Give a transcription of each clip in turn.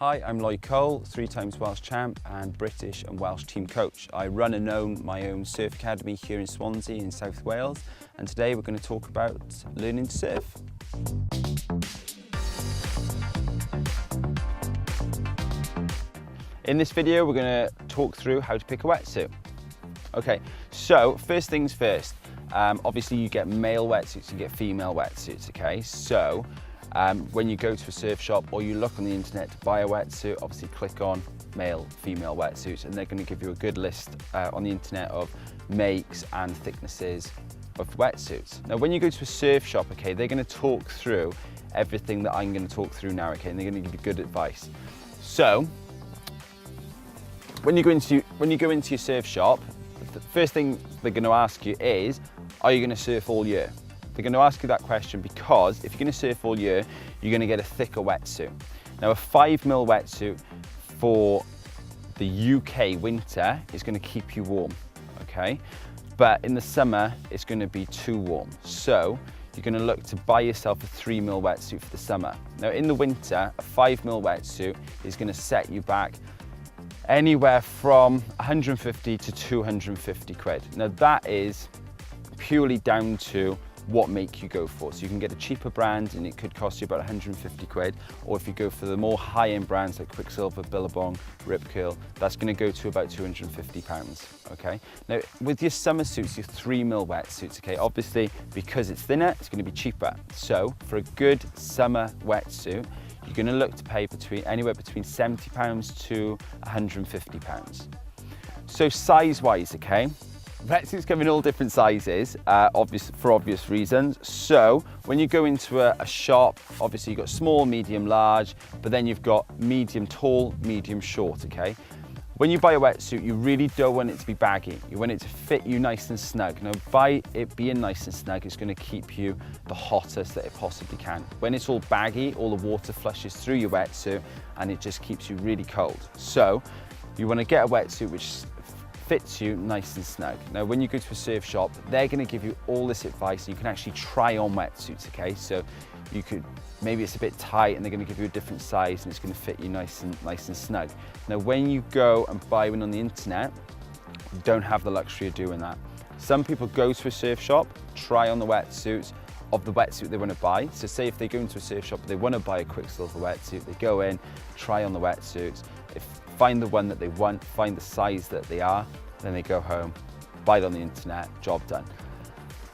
Hi, I'm Lloyd Cole, 3 times Welsh champ and British and Welsh team coach. I run and own my own surf academy here in Swansea in South Wales, and today we're going to talk about learning to surf. In this video we're going to talk through how to pick a wetsuit. Okay, so first things first, obviously you get male wetsuits, you get female wetsuits, okay? So when you go to a surf shop or you look on the internet to buy a wetsuit, obviously click on male, female wetsuits, and they're going to give you a good list on the internet of makes and thicknesses of wetsuits. Now when you go to a surf shop, okay, they're going to talk through everything that I'm going to talk through now, okay, and they're going to give you good advice. So when you go into your surf shop, the first thing they're going to ask you is, are you going to surf all year? They're going to ask you that question because if you're going to surf all year, you're going to get a thicker wetsuit. Now a 5mm wetsuit for the UK winter is going to keep you warm, okay? But in the summer, it's going to be too warm. So you're going to look to buy yourself a 3mm wetsuit for the summer. Now in the winter, a 5mm wetsuit is going to set you back anywhere from 150 to 250 quid. Now that is purely down to what make you go for. So you can get a cheaper brand and it could cost you about 150 quid, or if you go for the more high-end brands like Quiksilver, Billabong, Rip Curl, that's going to go to about 250 pounds, okay? Now with your summer suits, your 3mm wetsuits, okay, obviously because it's thinner, it's going to be cheaper. So for a good summer wetsuit, you're going to look to pay anywhere between £70 to £150. So size-wise, okay, wetsuits come in all different sizes, for obvious reasons. So when you go into a shop, obviously you've got small, medium, large, but then you've got medium tall, medium short, okay? When you buy a wetsuit, you really don't want it to be baggy. You want it to fit you nice and snug. Now, by it being nice and snug, it's going to keep you the hottest that it possibly can. When it's all baggy, all the water flushes through your wetsuit and it just keeps you really cold. So you want to get a wetsuit which fits you nice and snug. Now, when you go to a surf shop, they're going to give you all this advice. You can actually try on wetsuits, okay? So you could, maybe it's a bit tight and they're going to give you a different size and it's going to fit you nice and snug. Now, when you go and buy one on the internet, you don't have the luxury of doing that. Some people go to a surf shop, try on the wetsuits of the wetsuit they want to buy. So say if they go into a surf shop, they want to buy a Quiksilver wetsuit, they go in, try on the wetsuits, find the one that they want, find the size that they are, then they go home, buy it on the internet, job done.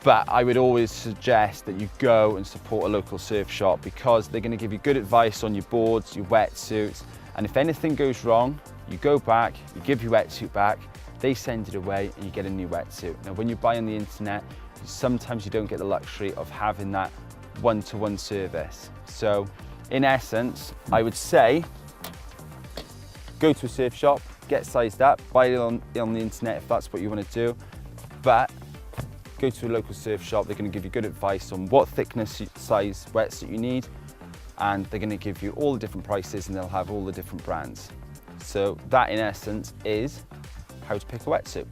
But I would always suggest that you go and support a local surf shop because they're going to give you good advice on your boards, your wetsuits, and if anything goes wrong, you go back, you give your wetsuit back, they send it away and you get a new wetsuit. Now when you buy on the internet, sometimes you don't get the luxury of having that one-to-one service. So in essence, I would say, go to a surf shop, get sized up, buy it on the internet if that's what you want to do, but go to a local surf shop. They're going to give you good advice on what thickness, size wetsuit you need, and they're going to give you all the different prices and they'll have all the different brands. So that in essence is how to pick a wetsuit.